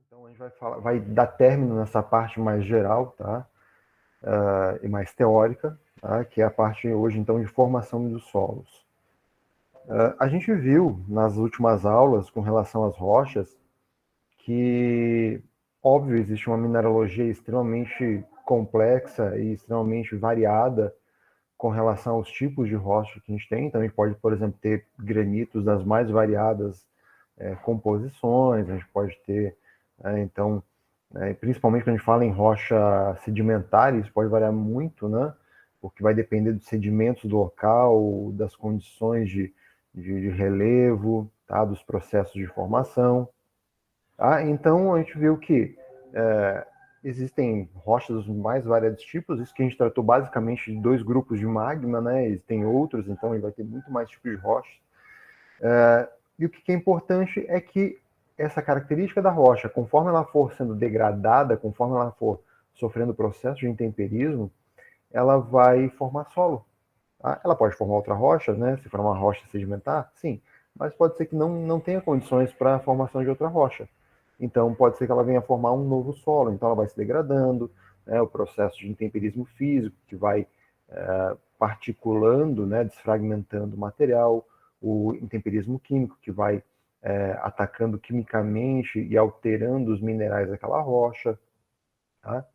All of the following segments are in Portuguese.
Então a gente vai dar término nessa parte mais geral, tá? E mais teórica, tá? Que é a parte hoje então de formação dos solos. A gente viu nas últimas aulas com relação às rochas que, óbvio, existe uma mineralogia extremamente complexa e extremamente variada com relação aos tipos de rocha que a gente tem. Então a gente pode, por exemplo, ter granitos das mais variadas composições, a gente pode ter, então, principalmente quando a gente fala em rocha sedimentar, isso pode variar muito, né? Porque vai depender dos sedimentos do local, das condições de relevo, tá? Dos processos de formação. Tá? Então a gente viu que existem rochas dos mais variados tipos, isso que a gente tratou basicamente de dois grupos de magma, né? Existem outros, então ele vai ter muito mais tipos de rochas. E o que é importante é que essa característica da rocha, conforme ela for sendo degradada, conforme ela for sofrendo processo de intemperismo, ela vai formar solo. Tá? Ela pode formar outra rocha, né? Se for uma rocha sedimentar, sim, mas pode ser que não tenha condições para a formação de outra rocha. Então, pode ser que ela venha formar um novo solo, então ela vai se degradando, né? O processo de intemperismo físico, que vai particulando, né? Desfragmentando o material, o intemperismo químico, que vai atacando quimicamente e alterando os minerais daquela rocha. Tá?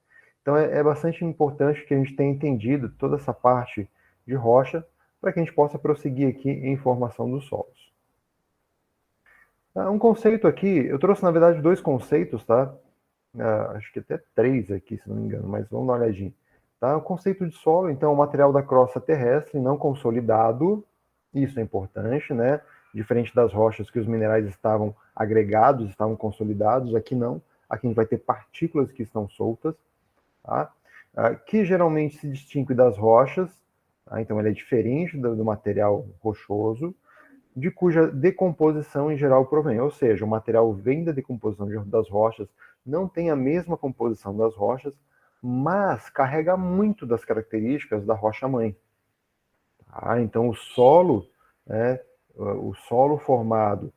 Então é bastante importante que a gente tenha entendido toda essa parte de rocha para que a gente possa prosseguir aqui em formação dos solos. Um conceito aqui, eu trouxe na verdade dois conceitos, tá? Acho que até três aqui, se não me engano, mas vamos dar uma olhadinha. Tá? O conceito de solo, então, o material da crosta terrestre não consolidado, isso é importante, né? Diferente das rochas que os minerais estavam agregados, estavam consolidados, aqui não. Aqui a gente vai ter partículas que estão soltas, tá? Que geralmente se distingue das rochas, tá? Então ele é diferente do material rochoso, de cuja decomposição em geral provém, ou seja, o material vem da decomposição das rochas, não tem a mesma composição das rochas, mas carrega muito das características da rocha-mãe. Tá? Então o solo formado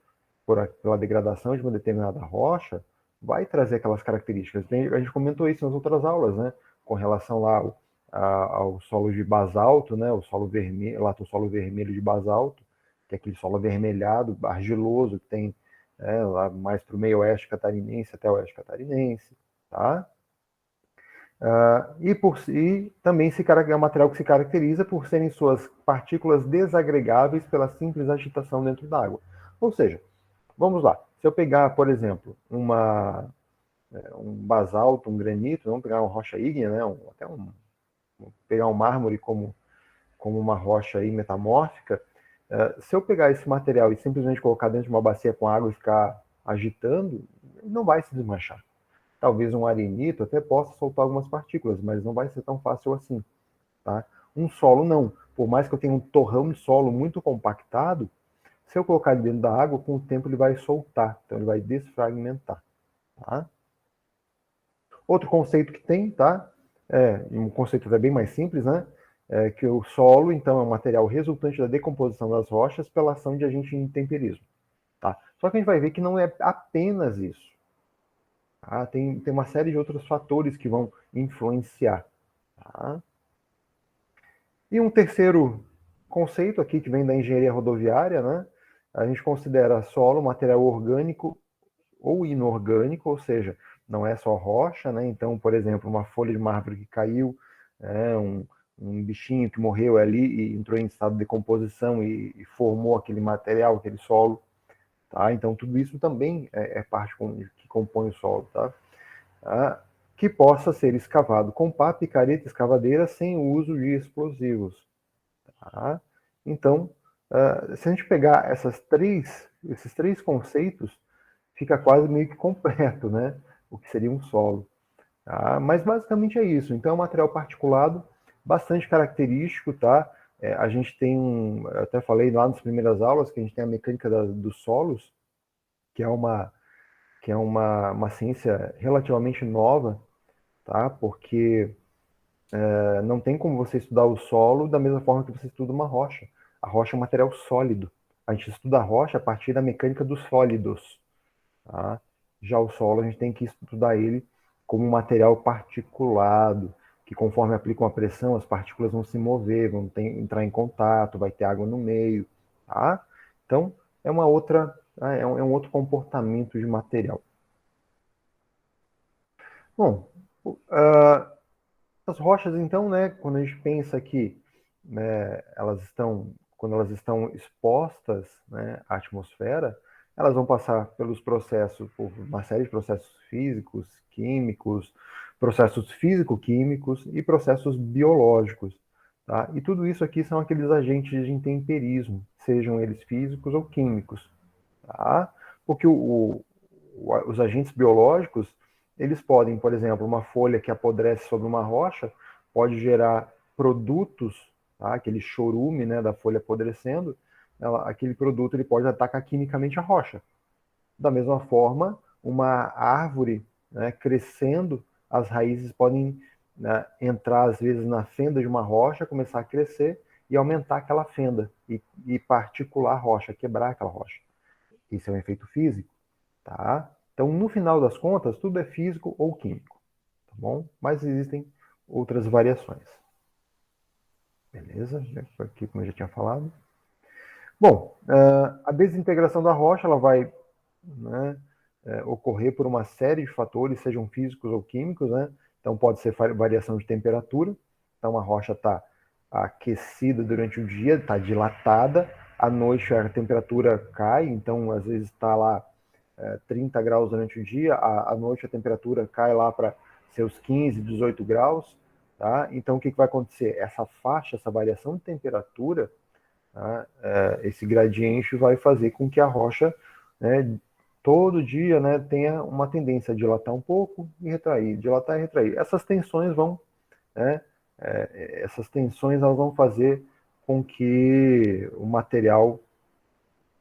pela degradação de uma determinada rocha vai trazer aquelas características. A gente comentou isso nas outras aulas, né? Com relação lá ao solo de basalto, né? O solo vermelho, lá tem o solo vermelho de basalto, que é aquele solo avermelhado, argiloso, que tem lá mais para o meio oeste catarinense até o oeste catarinense, tá? E também é um material que se caracteriza por serem suas partículas desagregáveis pela simples agitação dentro da água. Ou seja, vamos lá, se eu pegar, por exemplo, um basalto, um granito, vamos pegar uma rocha ígnea, né, pegar um mármore como uma rocha aí metamórfica, se eu pegar esse material e simplesmente colocar dentro de uma bacia com água e ficar agitando, não vai se desmanchar. Talvez um arenito até possa soltar algumas partículas, mas não vai ser tão fácil assim. Tá? Um solo não. Por mais que eu tenha um torrão de solo muito compactado, se eu colocar ele dentro da água, com o tempo ele vai soltar, então ele vai desfragmentar. Tá? Outro conceito que tem, tá? Um conceito até bem mais simples, né? É que o solo, então, é um material resultante da decomposição das rochas pela ação de agente de intemperismo. Tá? Só que a gente vai ver que não é apenas isso. Tá? Tem uma série de outros fatores que vão influenciar. Tá? E um terceiro conceito aqui que vem da engenharia rodoviária, né? A gente considera solo material orgânico ou inorgânico, ou seja, não é só rocha, né? Então, por exemplo, uma folha de uma árvore que caiu, um bichinho que morreu ali e entrou em estado de decomposição e formou aquele material, aquele solo, tá? Então, tudo isso também é parte que compõe o solo, tá? Que possa ser escavado com pá, picareta, escavadeira, sem o uso de explosivos. Tá? Então, se a gente pegar esses três conceitos, fica quase meio que completo, né? O que seria um solo. Tá? Mas basicamente é isso. Então, é um material particulado, bastante característico, tá? A gente tem eu até falei lá nas primeiras aulas que a gente tem a mecânica dos solos, que é uma ciência relativamente nova, tá? Porque não tem como você estudar o solo da mesma forma que você estuda uma rocha. A rocha é um material sólido. A gente estuda a rocha a partir da mecânica dos sólidos. Tá? Já o solo, a gente tem que estudar ele como um material particulado, que conforme aplica uma pressão, as partículas vão se mover, entrar em contato, vai ter água no meio, tá? Então, é uma outra, é um outro comportamento de material. Bom, as rochas, então, né, quando a gente pensa que, né, quando elas estão expostas, né, à atmosfera, elas vão passar por uma série de processos físicos, químicos, processos físico-químicos e processos biológicos, tá? E tudo isso aqui são aqueles agentes de intemperismo, sejam eles físicos ou químicos, tá? Porque os agentes biológicos, eles podem, por exemplo, uma folha que apodrece sobre uma rocha pode gerar produtos, tá? Aquele chorume, né, da folha apodrecendo, aquele produto ele pode atacar quimicamente a rocha. Da mesma forma, uma árvore, né, crescendo, as raízes podem, né, entrar às vezes na fenda de uma rocha, começar a crescer e aumentar aquela fenda e particular a rocha, quebrar aquela rocha. Isso é um efeito físico, tá? Então, no final das contas, tudo é físico ou químico, tá bom? Mas existem outras variações. Beleza? Aqui, como eu já tinha falado. Bom, a desintegração da rocha ela vai, né, ocorrer por uma série de fatores, sejam físicos ou químicos, né? Então, pode ser variação de temperatura. Então, a rocha está aquecida durante o dia, está dilatada. À noite, a temperatura cai, então, às vezes, está lá 30 graus durante o dia, à noite a temperatura cai lá para seus 15, 18 graus, tá? Então, o que vai acontecer? Essa faixa, essa variação de temperatura, tá? Esse gradiente vai fazer com que a rocha, né, todo dia, né, tenha uma tendência a dilatar um pouco e retrair, dilatar e retrair. Essas tensões vão, né, essas tensões elas vão fazer com que o material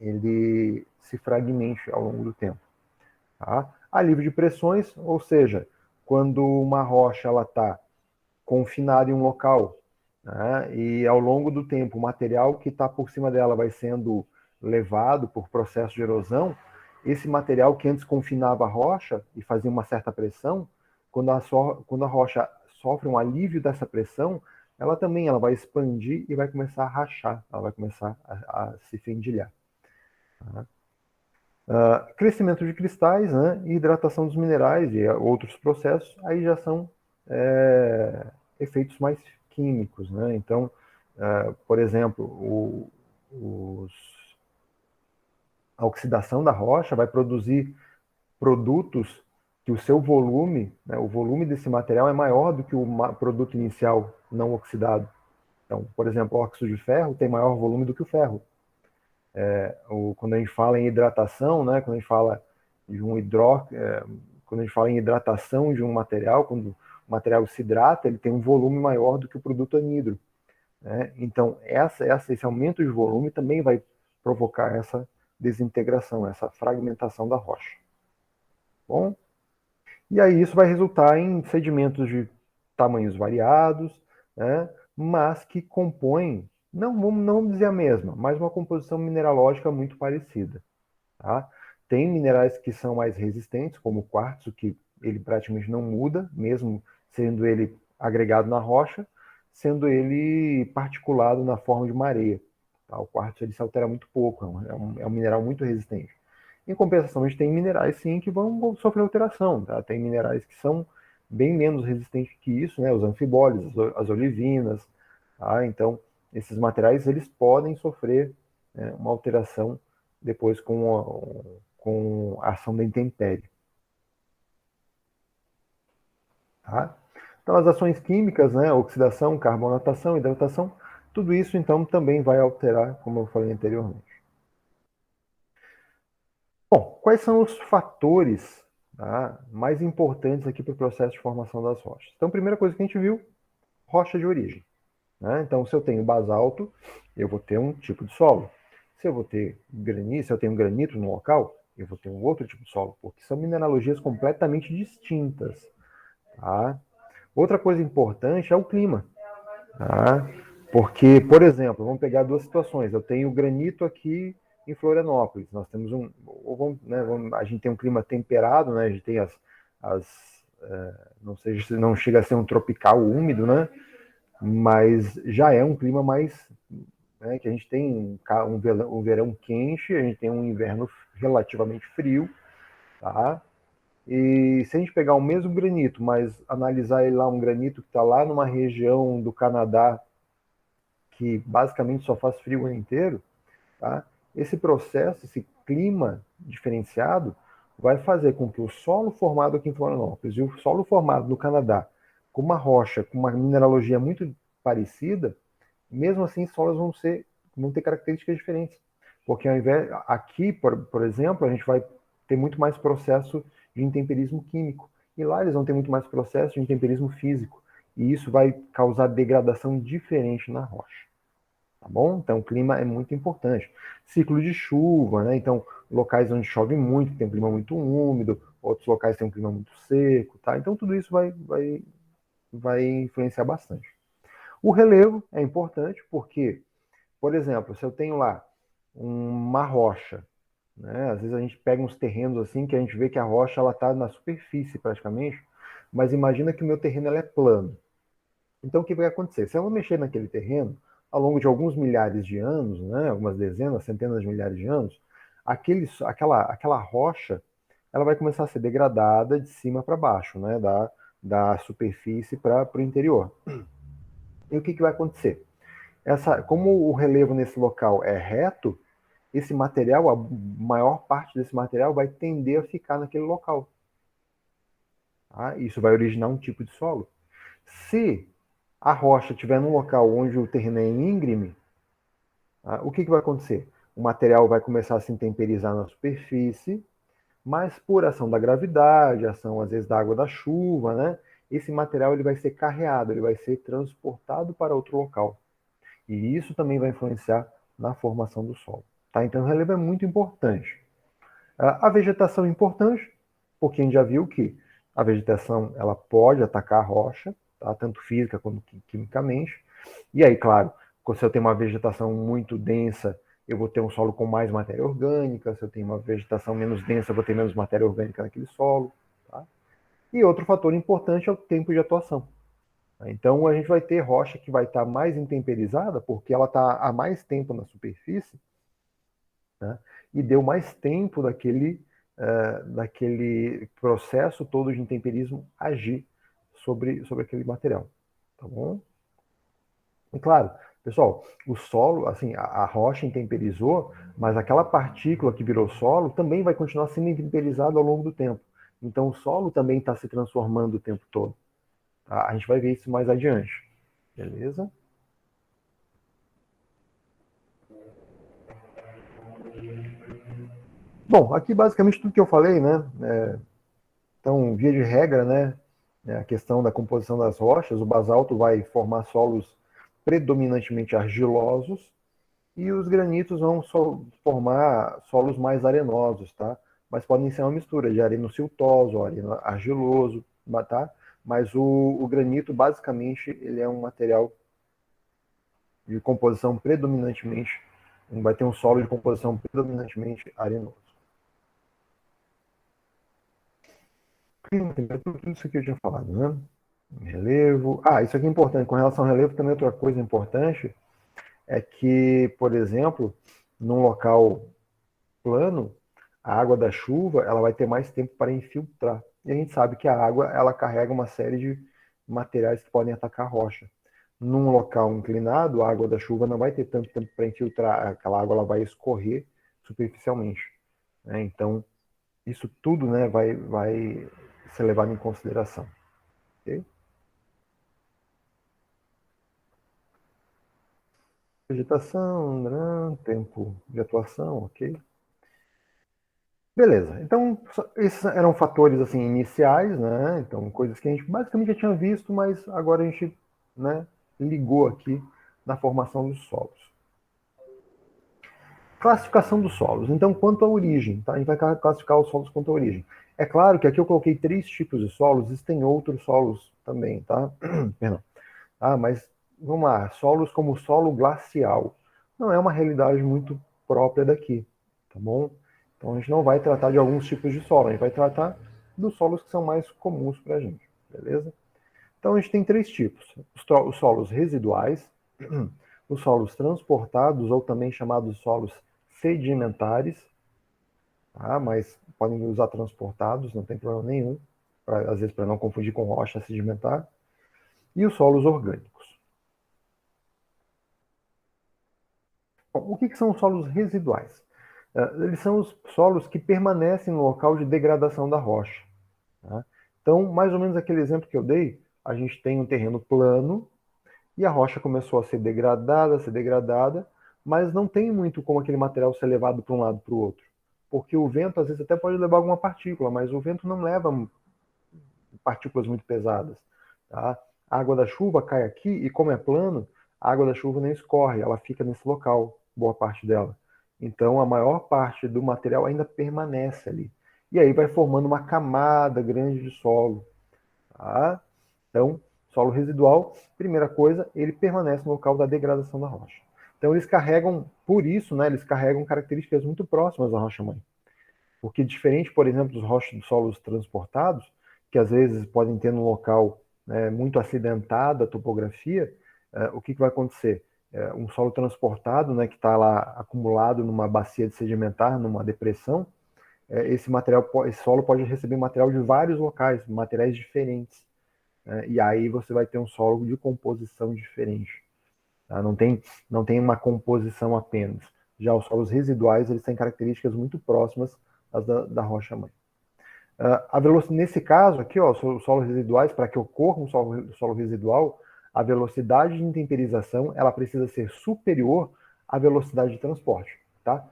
ele se fragmente ao longo do tempo. Tá? Alívio de pressões, ou seja, quando uma rocha está confinada em um local, né, e ao longo do tempo o material que está por cima dela vai sendo levado por processo de erosão, esse material que antes confinava a rocha e fazia uma certa pressão, quando a rocha sofre um alívio dessa pressão, ela vai expandir e vai começar a rachar, ela vai começar a se fendilhar. Tá? Crescimento de cristais, né, e hidratação dos minerais e outros processos, aí já são efeitos mais químicos. Né? Então, por exemplo, a oxidação da rocha vai produzir produtos que o seu volume, né, o volume desse material é maior do que o produto inicial não oxidado. Então, por exemplo, o óxido de ferro tem maior volume do que o ferro. Quando a gente fala em hidratação, né, quando a gente fala de quando a gente fala em hidratação de um material, quando o material se hidrata, ele tem um volume maior do que o produto anidro. Né? Então, esse aumento de volume também vai provocar essa desintegração, essa fragmentação da rocha. Bom, e aí isso vai resultar em sedimentos de tamanhos variados, né, mas que compõem, não vamos dizer a mesma, mas uma composição mineralógica muito parecida. Tá? Tem minerais que são mais resistentes, como o quartzo, que ele praticamente não muda, mesmo sendo ele agregado na rocha, sendo ele particulado na forma de uma areia. Tá? O quartzo ele se altera muito pouco, é um mineral muito resistente. Em compensação, a gente tem minerais, sim, que vão sofrer alteração. Tá? Tem minerais que são bem menos resistentes que isso, né? Os anfibólios, as olivinas. Tá? Então, esses materiais eles podem sofrer, né, uma alteração depois com a ação da intempérie. Tá? Então, as ações químicas, né, oxidação, carbonatação, hidratação, tudo isso, então, também vai alterar, como eu falei anteriormente. Bom, quais são os fatores, tá, mais importantes aqui para o processo de formação das rochas? Então, a primeira coisa que a gente viu, rocha de origem. Né? Então, se eu tenho basalto, eu vou ter um tipo de solo. Se eu tenho granito no local, eu vou ter um outro tipo de solo, porque são mineralogias completamente distintas. Tá? Outra coisa importante é o clima. Tá? Porque, por exemplo, vamos pegar duas situações. Eu tenho granito aqui em Florianópolis. Nós temos a gente tem um clima temperado, né? A gente tem não sei se não chega a ser um tropical úmido, né? Mas já é um clima mais, né, que a gente tem um verão quente, a gente tem um inverno relativamente frio, tá? E se a gente pegar o mesmo granito, mas analisar ele lá, um granito que está lá numa região do Canadá que basicamente só faz frio o ano inteiro, tá? Esse processo, esse clima diferenciado, vai fazer com que o solo formado aqui em Florianópolis e o solo formado no Canadá, com uma rocha, com uma mineralogia muito parecida, mesmo assim, solos vão ter características diferentes. Porque ao invés, aqui, por exemplo, a gente vai ter muito mais processo de intemperismo químico. E lá eles vão ter muito mais processo de intemperismo físico. E isso vai causar degradação diferente na rocha. Tá bom? Então, o clima é muito importante. Ciclo de chuva, né? Então, locais onde chove muito, tem um clima muito úmido, outros locais têm um clima muito seco, tá? Então, tudo isso vai influenciar bastante. O relevo é importante porque, por exemplo, se eu tenho lá uma rocha, né? Às vezes a gente pega uns terrenos assim que a gente vê que a rocha ela está na superfície praticamente, mas imagina que o meu terreno ela é plano. Então o que vai acontecer? Se eu não mexer naquele terreno, ao longo de alguns milhares de anos, né? Algumas dezenas, centenas de milhares de anos, aquela rocha ela vai começar a ser degradada de cima para baixo, né? Da superfície para o interior. E o que vai acontecer? Como o relevo nesse local é reto, esse material, a maior parte desse material vai tender a ficar naquele local. Tá? Isso vai originar um tipo de solo. Se a rocha estiver num local onde o terreno é íngreme, tá? O que vai acontecer? O material vai começar a se intemperizar na superfície, mas por ação da gravidade, ação às vezes da água da chuva, né? Esse material ele vai ser carreado, ele vai ser transportado para outro local. E isso também vai influenciar na formação do solo. Tá? Então, o relevo é muito importante. A vegetação é importante, porque a gente já viu que a vegetação ela pode atacar a rocha, tá? Tanto física como quimicamente. E aí, claro, se eu tenho uma vegetação muito densa, eu vou ter um solo com mais matéria orgânica. Se eu tenho uma vegetação menos densa, eu vou ter menos matéria orgânica naquele solo. Tá? E outro fator importante é o tempo de atuação. Então, a gente vai ter rocha que vai estar mais intemperizada, porque ela está há mais tempo na superfície, né? E deu mais tempo daquele processo todo de intemperismo agir sobre aquele material. Tá bom? E claro, pessoal, o solo, assim, a rocha intemperizou, mas aquela partícula que virou solo também vai continuar sendo intemperizada ao longo do tempo. Então, o solo também está se transformando o tempo todo. Tá? A gente vai ver isso mais adiante. Beleza? Bom, aqui basicamente tudo que eu falei, né? Então, via de regra, né? A questão da composição das rochas, o basalto vai formar solos predominantemente argilosos e os granitos vão formar solos mais arenosos, tá? Mas podem ser uma mistura de areno-siltoso, areno-argiloso, tá? Mas o granito, basicamente, ele é um material de composição predominantemente, vai ter um solo de composição predominantemente arenoso. Tudo isso que eu tinha falado, né? Relevo. Ah, isso aqui é importante. Com relação ao relevo, também outra coisa importante é que, por exemplo, num local plano, a água da chuva ela vai ter mais tempo para infiltrar. E a gente sabe que a água ela carrega uma série de materiais que podem atacar a rocha. Num local inclinado, a água da chuva não vai ter tanto tempo para infiltrar. Aquela água ela vai escorrer superficialmente. Né? Então, isso tudo, né, vai ser levado em consideração. Okay? Vegetação, né, tempo de atuação, ok? Beleza. Então, esses eram fatores assim iniciais, né? Então, coisas que a gente basicamente já tinha visto, mas agora a gente, né, ligou aqui na formação dos solos. Classificação dos solos. Então, quanto à origem, tá? A gente vai classificar os solos quanto à origem. É claro que aqui eu coloquei 3 tipos de solos, existem outros solos também, tá? Perdão. Ah, mas vamos lá, solos como o solo glacial. Não é uma realidade muito própria daqui. tá bom? Então a gente não vai tratar de alguns tipos de solo, a gente vai tratar dos solos que são mais comuns para a gente, beleza? Então a gente tem três tipos: os solos residuais, os solos transportados, ou também chamados solos sedimentares, tá? Mas podem usar transportados, não tem problema nenhum, às vezes para não confundir com rocha sedimentar, e os solos orgânicos. Bom, o que são os solos residuais? Eles são os solos que permanecem no local de degradação da rocha. Tá? Então, mais ou menos aquele exemplo que eu dei, a gente tem um terreno plano e a rocha começou a ser degradada, mas não tem muito como aquele material ser levado para um lado para o outro. Porque o vento, às vezes, até pode levar alguma partícula, mas o vento não leva partículas muito pesadas. Tá? A água da chuva cai aqui e, como é plano, a água da chuva não escorre, ela fica nesse local, boa parte dela. Então, a maior parte do material ainda permanece ali. E aí vai formando uma camada grande de solo. Tá? Então, solo residual, primeira coisa, ele permanece no local da degradação da rocha. Então, eles carregam, por isso, né, eles carregam características muito próximas da rocha-mãe. Porque diferente, por exemplo, dos solos transportados, que às vezes podem ter no local, né, muito acidentado a topografia, o que vai acontecer? Um solo transportado, né, que está lá acumulado numa bacia de sedimentar, numa depressão, esse solo pode receber material de vários locais, materiais diferentes, né, e aí você vai ter um solo de composição diferente. Tá? Não tem uma composição apenas. Já os solos residuais, eles têm características muito próximas às da rocha-mãe. Nesse caso aqui, ó, os solos residuais, para que ocorra um solo residual, a velocidade de intemperização ela precisa ser superior à velocidade de transporte. Tá?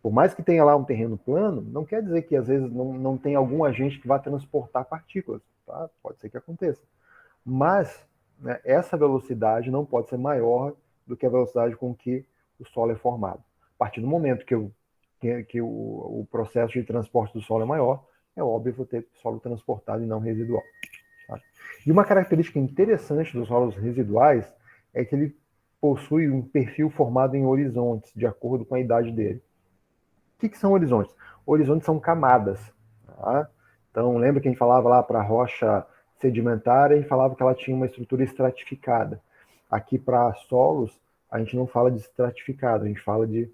Por mais que tenha lá um terreno plano, não quer dizer que às vezes não tem algum agente que vá transportar partículas. Tá? Pode ser que aconteça. Mas, né, essa velocidade não pode ser maior do que a velocidade com que o solo é formado. A partir do momento que o processo de transporte do solo é maior, é óbvio que vou ter solo transportado e não residual. Tá? E uma característica interessante dos solos residuais é que ele possui um perfil formado em horizontes, de acordo com a idade dele. O que são horizontes? Horizontes são camadas. Tá? Então, lembra que a gente falava lá para a rocha sedimentar e falava que ela tinha uma estrutura estratificada. Aqui para solos, a gente não fala de estratificado, a gente fala de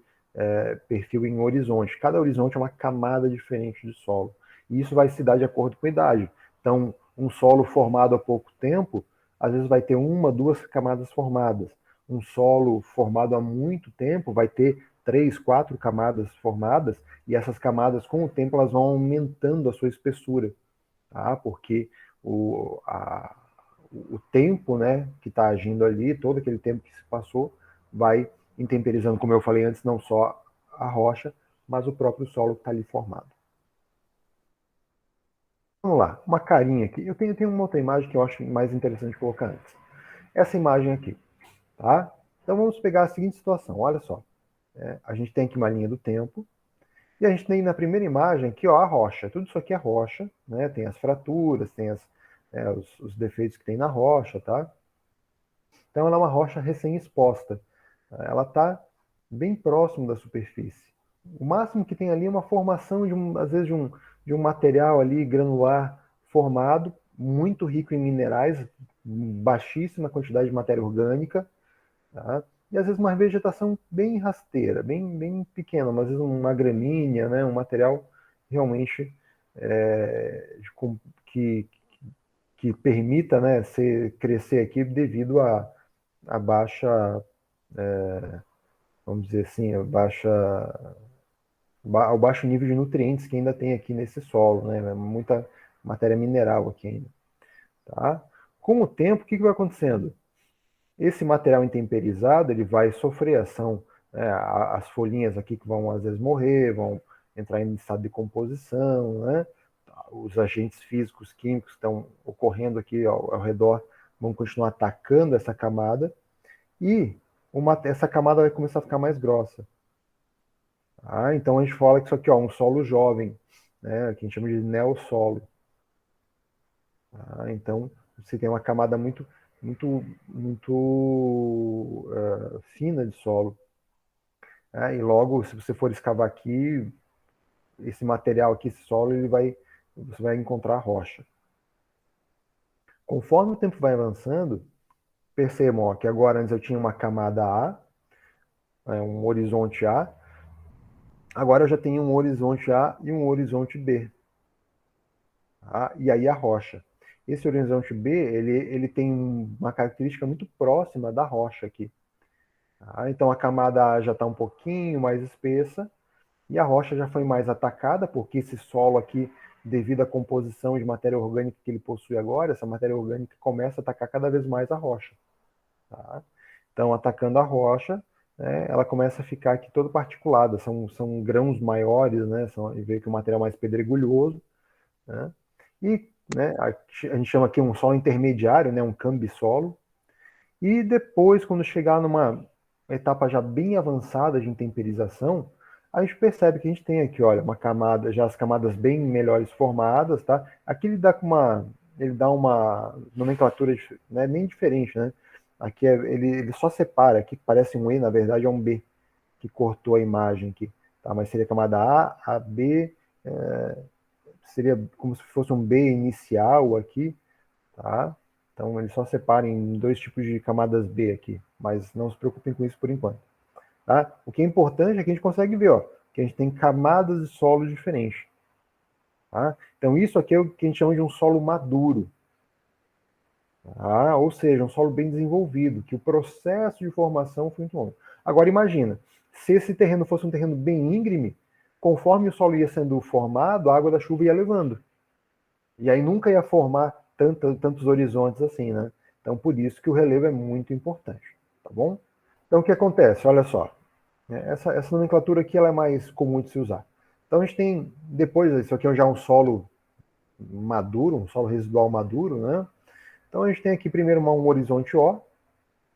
perfil em horizonte. Cada horizonte é uma camada diferente de solo. E isso vai se dar de acordo com a idade. Então, um solo formado há pouco tempo, às vezes vai ter uma, duas camadas formadas. Um solo formado há muito tempo vai ter três, quatro camadas formadas, e essas camadas, com o tempo, elas vão aumentando a sua espessura, tá? Porque o tempo, né, que está agindo ali, todo aquele tempo que se passou, vai intemperizando, como eu falei antes, não só a rocha, mas o próprio solo que está ali formado. Vamos lá, uma carinha aqui. Eu tenho uma outra imagem que eu acho mais interessante colocar antes. Essa imagem aqui, tá? Então vamos pegar a seguinte situação, olha só. A gente tem aqui uma linha do tempo, e a gente tem na primeira imagem aqui, ó, a rocha. Tudo isso aqui é rocha, né? Tem as fraturas, tem os defeitos que tem na rocha, tá? Então ela é uma rocha recém-exposta. Ela está bem próximo da superfície. O máximo que tem ali é uma formação às vezes de um material ali granular formado, muito rico em minerais, baixíssima quantidade de matéria orgânica, tá? E às vezes uma vegetação bem rasteira, bem pequena, mas às vezes uma gramínea, né? Um material realmente que, que permita, né, crescer aqui devido à baixa, vamos dizer assim, ao baixo nível de nutrientes que ainda tem aqui nesse solo, né? Muita matéria mineral aqui ainda. Tá? Com o tempo, o que vai acontecendo? Esse material intemperizado ele vai sofrer ação, né? As folhinhas aqui que vão às vezes morrer, vão entrar em estado de composição, né? Os agentes físicos, químicos que estão ocorrendo aqui ao redor vão continuar atacando essa camada e essa camada vai começar a ficar mais grossa. Tá? Então a gente fala que isso aqui é um solo jovem, né? Que a gente chama de neossolo. Tá? Então você tem uma camada muito fina de solo. né? E logo, se você for escavar aqui, esse material aqui, esse solo, você vai encontrar rocha. Conforme o tempo vai avançando, percebam ó, que agora antes eu tinha uma camada A, um horizonte A, agora eu já tenho um horizonte A e um horizonte B. Tá? E aí a rocha. Esse horizonte B, ele tem uma característica muito próxima da rocha aqui. Tá? Então a camada A já está um pouquinho mais espessa e a rocha já foi mais atacada, porque esse solo aqui, devido à composição de matéria orgânica que ele possui agora, essa matéria orgânica começa a atacar cada vez mais a rocha. Tá? Então, atacando a rocha, né, ela começa a ficar aqui toda particulada, são grãos maiores, né, veio que o material mais pedregulhoso, né, e né, a gente chama aqui um solo intermediário, né, um cambisolo, e depois, quando chegar numa etapa já bem avançada de intemperização, a gente percebe que a gente tem aqui, olha, uma camada, já as camadas bem melhores formadas, tá? Aqui ele dá uma nomenclatura, né, bem diferente, né? Aqui ele só separa, aqui parece um E, na verdade é um B, que cortou a imagem aqui, tá? Mas seria a camada A, B, seria como se fosse um B inicial aqui, tá? Então ele só separa em dois tipos de camadas B aqui, mas não se preocupem com isso por enquanto. Tá? O que é importante é que a gente consegue ver, ó, que a gente tem camadas de solo diferentes. Tá? Então isso aqui é o que a gente chama de um solo maduro. Tá? Ou seja, um solo bem desenvolvido, que o processo de formação foi muito longo. Agora imagina, se esse terreno fosse um terreno bem íngreme, conforme o solo ia sendo formado, a água da chuva ia levando. E aí nunca ia formar tantos horizontes assim, né? Então por isso que o relevo é muito importante, tá bom? Então o que acontece? Olha só, né? Essa nomenclatura aqui ela é mais comum de se usar. Então a gente tem, depois, isso aqui é já um solo maduro, um solo residual maduro, né? Então a gente tem aqui primeiro um horizonte O,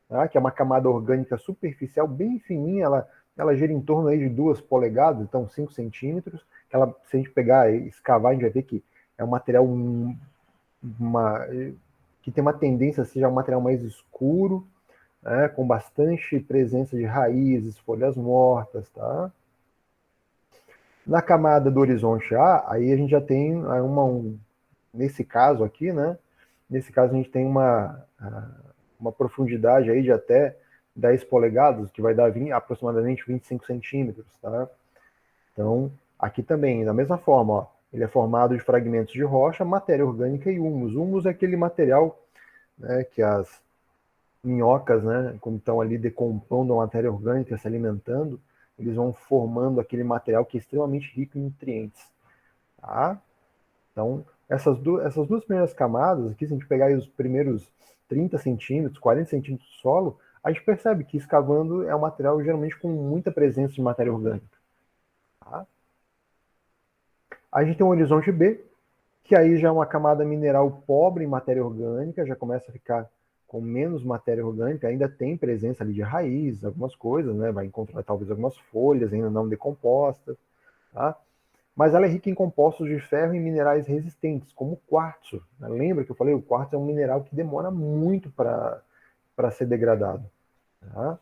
tá? Que é uma camada orgânica superficial bem fininha, ela gira em torno aí de 2 polegadas, então 5 centímetros. Se a gente pegar e escavar, a gente vai ver que é um material uma, que tem uma tendência a ser um material mais escuro, né, com bastante presença de raízes, folhas mortas, tá? Na camada do horizonte A, aí a gente já tem nesse caso aqui, né? Nesse caso a gente tem uma profundidade aí de até 10 polegadas, que vai dar aproximadamente 25 centímetros, tá? Então, aqui também, da mesma forma, ó, ele é formado de fragmentos de rocha, matéria orgânica e humus. Humus é aquele material, né, que as minhocas, né, quando estão ali decompondo a matéria orgânica, se alimentando, eles vão formando aquele material que é extremamente rico em nutrientes. Tá? Então, essas duas primeiras camadas, aqui, se a gente pegar os primeiros 30 centímetros, 40 centímetros de solo, a gente percebe que escavando é um material geralmente com muita presença de matéria orgânica. Tá? A gente tem um horizonte B, que aí já é uma camada mineral pobre em matéria orgânica, já começa a ficar com menos matéria orgânica, ainda tem presença ali de raiz, algumas coisas, né? Vai encontrar talvez algumas folhas ainda não decompostas, tá? Mas ela é rica em compostos de ferro e minerais resistentes, como o quartzo. Né? Lembra que eu falei? O quartzo é um mineral que demora muito para ser degradado. Tá?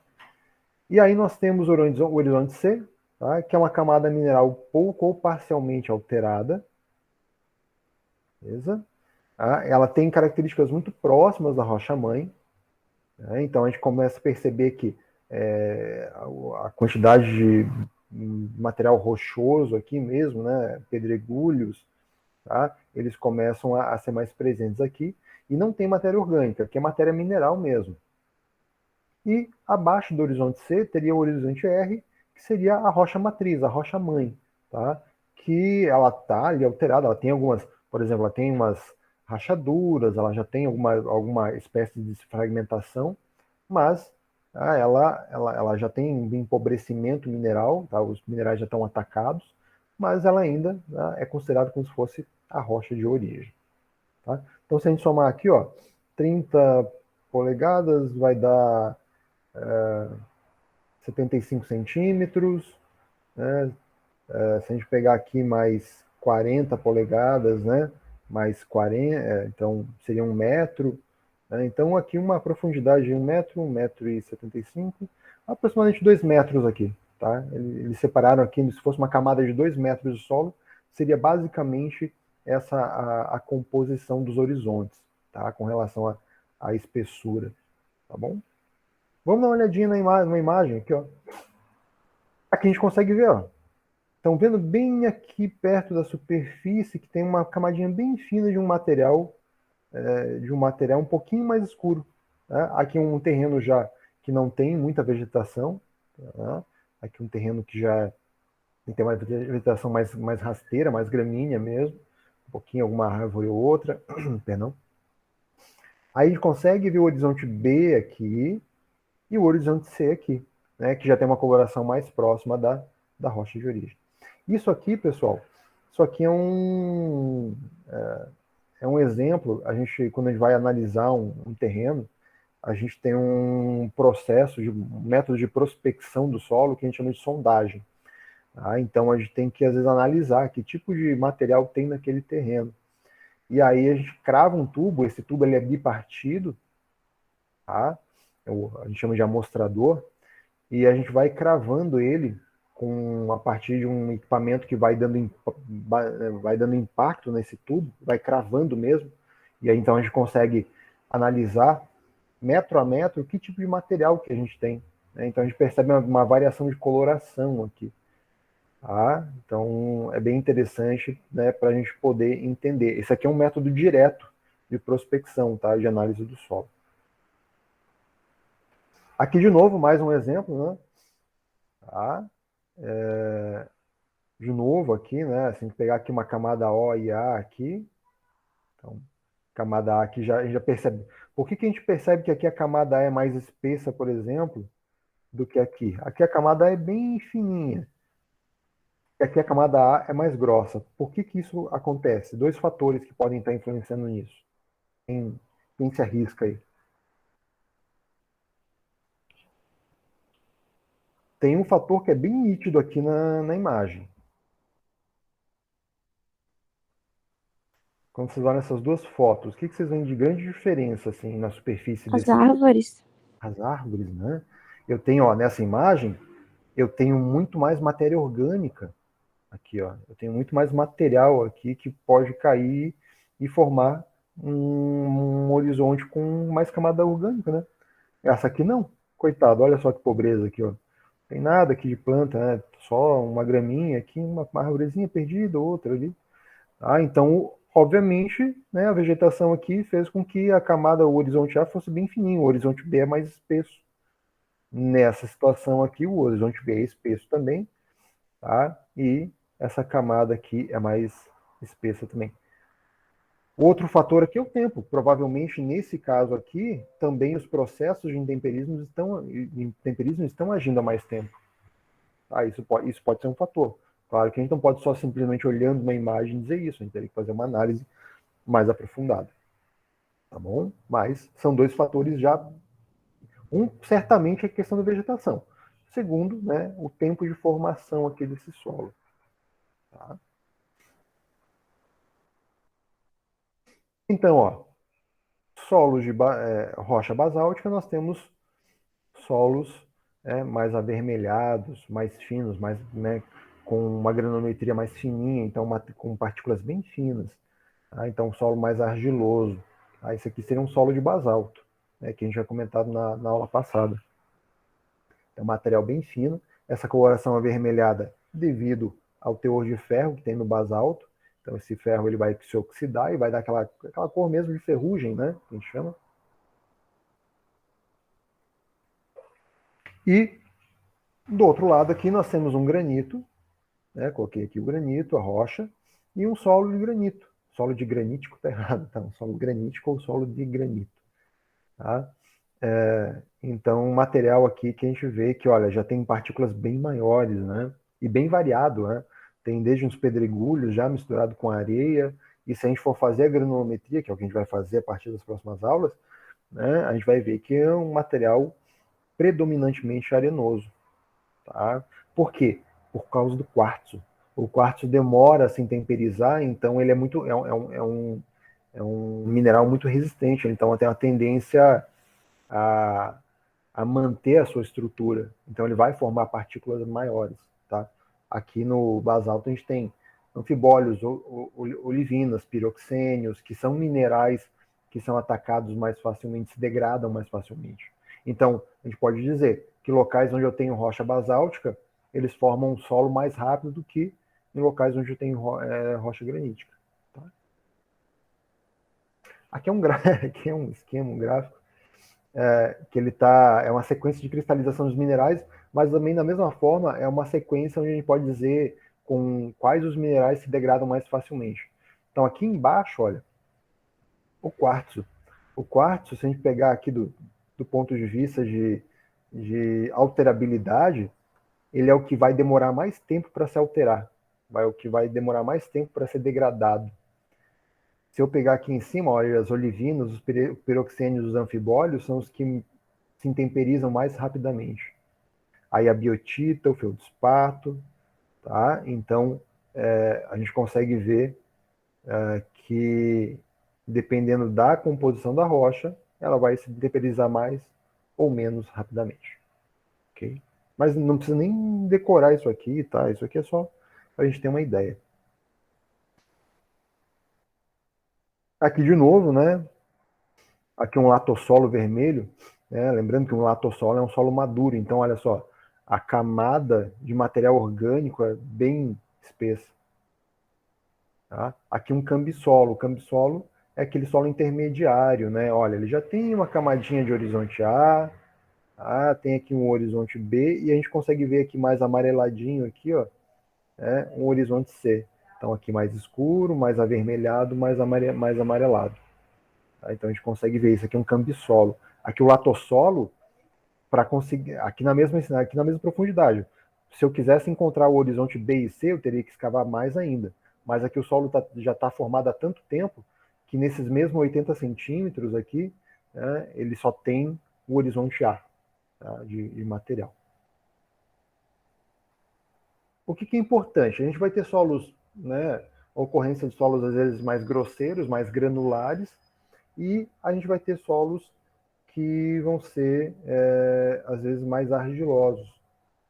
E aí nós temos o horizonte C, tá? Que é uma camada mineral pouco ou parcialmente alterada. Beleza? Tá? Ela tem características muito próximas da rocha-mãe. Né? Então a gente começa a perceber que a quantidade de material rochoso aqui mesmo, né? Pedregulhos, tá? Eles começam a ser mais presentes aqui. E não tem matéria orgânica, que é matéria mineral mesmo. E abaixo do horizonte C teria o horizonte R, que seria a rocha matriz, a rocha mãe, tá? Que ela está ali alterada, ela tem algumas, por exemplo, ela tem umas rachaduras, ela já tem alguma espécie de fragmentação, mas ela já tem um empobrecimento mineral, tá? Os minerais já estão atacados, mas ela ainda, tá, é considerada como se fosse a rocha de origem. Tá? Então, se a gente somar aqui, ó, 30 polegadas vai dar 75 centímetros, né? Se a gente pegar aqui mais 40 polegadas, né? Mais 40, então seria 1 metro. Né? Então aqui uma profundidade de 1 metro, 1,75 m, aproximadamente 2 metros aqui, tá? Eles separaram aqui, se fosse uma camada de 2 metros de solo, seria basicamente essa a composição dos horizontes, tá? Com relação à espessura, tá bom? Vamos dar uma olhadinha na imagem aqui, ó. Aqui a gente consegue ver, ó. Estão vendo bem aqui perto da superfície que tem uma camadinha bem fina de um material um pouquinho mais escuro. Né? Aqui um terreno já que não tem muita vegetação, tá? Aqui um terreno que já tem uma vegetação mais rasteira, mais gramínea mesmo, um pouquinho alguma árvore ou outra, perdão. Aí a gente consegue ver o horizonte B aqui e o horizonte C aqui, né? Que já tem uma coloração mais próxima da rocha de origem. Isso aqui, pessoal, isso aqui é um exemplo. Quando a gente vai analisar um terreno, a gente tem um processo, um método de prospecção do solo que a gente chama de sondagem. Tá? Então a gente tem que, às vezes, analisar que tipo de material tem naquele terreno. E aí a gente crava um tubo, esse tubo ele é bipartido, tá? A gente chama de amostrador, e a gente vai cravando ele a partir de um equipamento que vai dando impacto nesse tubo, vai cravando mesmo, e aí então a gente consegue analisar metro a metro que tipo de material que a gente tem. Né? Então a gente percebe uma variação de coloração aqui. Tá? Então é bem interessante, né, para a gente poder entender. Esse aqui é um método direto de prospecção, tá? De análise do solo. Aqui de novo, mais um exemplo, né? Tá? De novo aqui, né? Assim, pegar aqui uma camada O e A aqui. Então, camada A aqui a gente já percebe. Por que a gente percebe que aqui a camada A é mais espessa, por exemplo, do que aqui? Aqui a camada A é bem fininha. E aqui a camada A é mais grossa. Por que isso acontece? Dois fatores que podem estar influenciando nisso. Quem se arrisca aí? Tem um fator que é bem nítido aqui na imagem. Quando vocês olham essas duas fotos, o que vocês veem de grande diferença assim, na superfície As desse... árvores. As árvores, né? Eu tenho, ó, nessa imagem, eu tenho muito mais matéria orgânica aqui, ó. Eu tenho muito mais material aqui que pode cair e formar um horizonte com mais camada orgânica, né? Essa aqui não. Coitado, olha só que pobreza aqui, ó. Tem nada aqui de planta, né? Só uma graminha aqui, uma árvorezinha perdida, outra ali. Ah, então, obviamente, né, a vegetação aqui fez com que a camada, o horizonte A fosse bem fininho, o horizonte B é mais espesso. Nessa situação aqui, o horizonte B é espesso também, tá? E essa camada aqui é mais espessa também. Outro fator aqui é o tempo. Provavelmente, nesse caso aqui, também os processos de intemperismo estão agindo há mais tempo. Ah, isso pode ser um fator. Claro que a gente não pode só simplesmente olhando uma imagem dizer isso, a gente teria que fazer uma análise mais aprofundada. Tá bom? Mas são dois fatores já. Um, certamente, é a questão da vegetação. Segundo, né, o tempo de formação aqui desse solo. Tá? Então, ó, solos de rocha basáltica, nós temos solos mais avermelhados, mais finos, mais, né, com uma granometria mais fininha, então com partículas bem finas. Tá? Então, um solo mais argiloso. Tá? Esse aqui seria um solo de basalto, né, que a gente já comentado na aula passada. É um material bem fino. Essa coloração avermelhada devido ao teor de ferro que tem no basalto. Então, esse ferro ele vai se oxidar e vai dar aquela cor mesmo de ferrugem, né, que a gente chama. E do outro lado aqui nós temos um granito, né? Coloquei aqui o granito, a rocha, e um solo de granito. Solo de granítico tá errado, tá? Um solo granítico ou solo de granito. Tá? Então, um material aqui que a gente vê que, olha, já tem partículas bem maiores, né? E bem variado, né? Tem desde uns pedregulhos já misturado com areia, e se a gente for fazer a granulometria, que é o que a gente vai fazer a partir das próximas aulas, né? A gente vai ver que é um material predominantemente arenoso. Tá? Por quê? Por causa do quartzo. O quartzo demora a se temperizar, então ele é um mineral muito resistente, então tem uma tendência a a manter a sua estrutura. Então ele vai formar partículas maiores, tá? Aqui no basalto a gente tem anfibólios, olivinas, piroxênios, que são minerais que são atacados mais facilmente, se degradam mais facilmente. Então, a gente pode dizer que locais onde eu tenho rocha basáltica, eles formam um solo mais rápido do que em locais onde eu tenho rocha granítica. Tá? Aqui é um, aqui é um esquema, um gráfico, que ele é uma sequência de cristalização dos minerais, mas também da mesma forma é uma sequência onde a gente pode dizer com quais os minerais se degradam mais facilmente. Então aqui embaixo, olha, o quartzo. O quartzo, se a gente pegar aqui do ponto de vista de alterabilidade, ele é o que vai demorar mais tempo para se alterar, o que vai demorar mais tempo para ser degradado. Se eu pegar aqui em cima, olha, as olivinas, os piroxênios, os anfibólios são os que se intemperizam mais rapidamente. Aí a biotita, o feldspato, tá? Então, a gente consegue ver que, dependendo da composição da rocha, ela vai se intemperizar mais ou menos rapidamente. Ok? Mas não precisa nem decorar isso aqui, tá? Isso aqui é só para a gente ter uma ideia. Aqui de novo, né? Aqui um latossolo vermelho, né? Lembrando que um latossolo é um solo maduro, então olha só, a camada de material orgânico é bem espessa. Tá? Aqui um cambissolo. O cambissolo é aquele solo intermediário, né? Olha, ele já tem uma camadinha de horizonte A, tá? Tem aqui um horizonte B, e a gente consegue ver aqui mais amareladinho aqui, ó, um horizonte C. Então aqui mais escuro, mais avermelhado, mais amarelado. Tá? Então a gente consegue ver isso aqui é um cambissolo. Aqui o latossolo, para conseguir, aqui na mesma profundidade. Se eu quisesse encontrar o horizonte B e C, eu teria que escavar mais ainda. Mas aqui o solo já está formado há tanto tempo que nesses mesmos 80 centímetros aqui, né, ele só tem o horizonte A, tá, de material. O que é importante? A gente vai ter solos, né, ocorrência de solos às vezes mais grosseiros, mais granulares, e a gente vai ter solos que vão ser, às vezes, mais argilosos,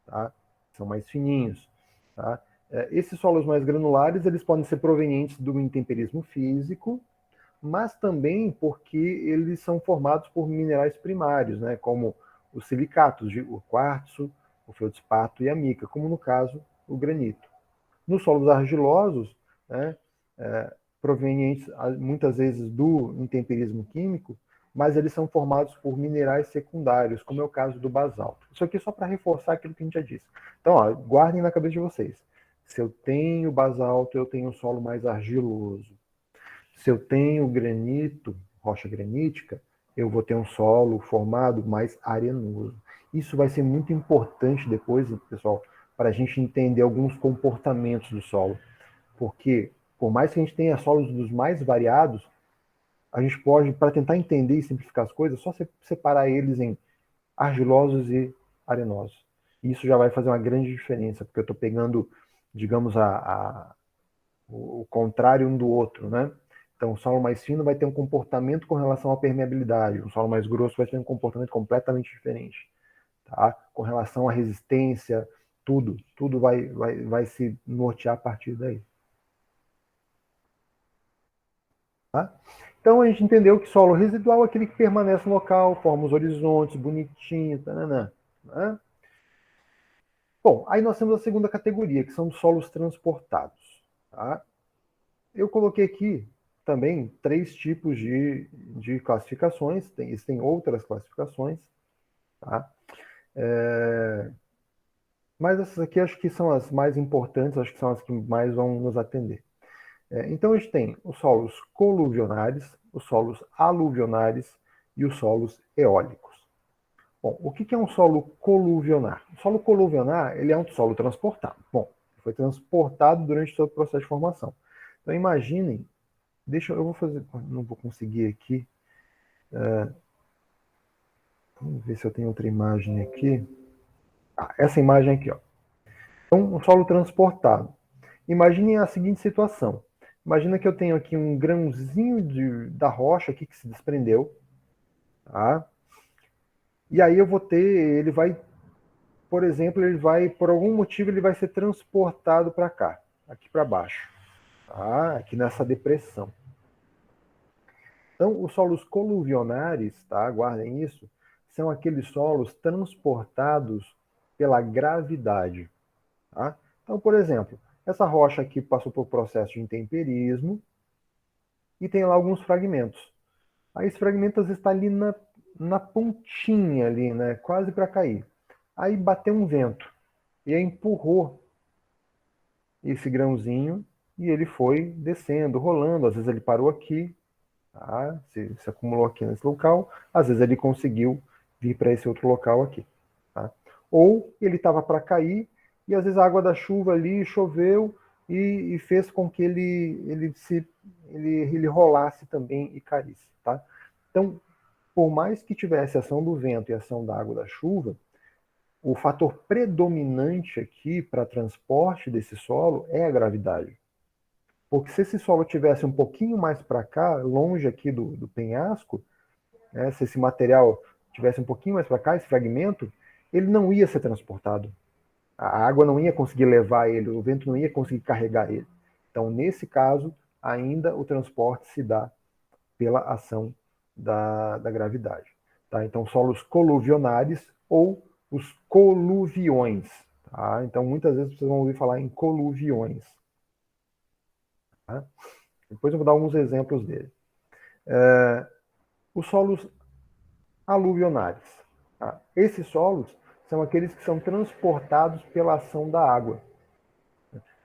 tá? São mais fininhos. Tá? Esses solos mais granulares, eles podem ser provenientes do intemperismo físico, mas também porque eles são formados por minerais primários, né? Como os silicatos, o quartzo, o feldspato e a mica, como no caso o granito. Nos solos argilosos, né, provenientes muitas vezes do intemperismo químico, mas eles são formados por minerais secundários, como é o caso do basalto. Isso aqui é só para reforçar aquilo que a gente já disse. Então, ó, guardem na cabeça de vocês. Se eu tenho basalto, eu tenho um solo mais argiloso. Se eu tenho granito, rocha granítica, eu vou ter um solo formado mais arenoso. Isso vai ser muito importante depois, pessoal, para a gente entender alguns comportamentos do solo. Porque, por mais que a gente tenha solos dos mais variados, a gente pode, para tentar entender e simplificar as coisas, só separar eles em argilosos e arenosos. Isso já vai fazer uma grande diferença, porque eu estou pegando, digamos, o contrário um do outro, né? Então, o solo mais fino vai ter um comportamento com relação à permeabilidade, o solo mais grosso vai ter um comportamento completamente diferente, tá? Com relação à resistência, tudo vai se nortear a partir daí. Tá? Então a gente entendeu que solo residual é aquele que permanece no local, forma os horizontes, bonitinho, tananã, né? Bom, aí nós temos a segunda categoria, que são os solos transportados. Tá? Eu coloquei aqui também 3 tipos de classificações, existem outras classificações, tá? Mas essas aqui acho que são as mais importantes, acho que são as que mais vão nos atender. Então a gente tem os solos coluvionares, os solos aluvionares e os solos eólicos. Bom, o que é um solo coluvionar? O solo coluvionar ele é um solo transportado. Bom, foi transportado durante todo o processo de formação. Então imaginem, eu vou fazer, não vou conseguir aqui. Vamos ver se eu tenho outra imagem aqui. Essa imagem aqui, ó. Então, um solo transportado. Imaginem a seguinte situação. Imagina que eu tenho aqui um grãozinho da rocha aqui que se desprendeu, tá? E aí eu vou ter, ele vai, por exemplo, ele vai, por algum motivo, ele vai ser transportado para cá, aqui para baixo, tá? Aqui nessa depressão. Então, os solos coluvionares, tá? Guardem isso, são aqueles solos transportados pela gravidade, tá? Então, por exemplo, essa rocha aqui passou por processo de intemperismo e tem lá alguns fragmentos. Aí esse fragmento às vezes está ali na pontinha ali, né? Quase para cair. Aí bateu um vento e aí empurrou esse grãozinho e ele foi descendo, rolando. Às vezes ele parou aqui, tá? Se acumulou aqui nesse local. Às vezes ele conseguiu vir para esse outro local aqui, tá? Ou ele estava para cair e às vezes a água da chuva ali choveu e fez com que ele rolasse também e caísse, tá? Então, por mais que tivesse ação do vento e ação da água da chuva, o fator predominante aqui para transporte desse solo é a gravidade. Porque se esse solo tivesse um pouquinho mais para cá, longe aqui do penhasco, né, se esse material tivesse um pouquinho mais para cá, esse fragmento, ele não ia ser transportado. A água não ia conseguir levar ele, o vento não ia conseguir carregar ele. Então, nesse caso, ainda o transporte se dá pela ação da gravidade. Tá? Então, solos coluvionares ou os coluviões. Tá? Então, muitas vezes vocês vão ouvir falar em coluviões. Tá? Depois eu vou dar alguns exemplos dele. Os solos aluvionares. Tá? Esses solos são aqueles que são transportados pela ação da água.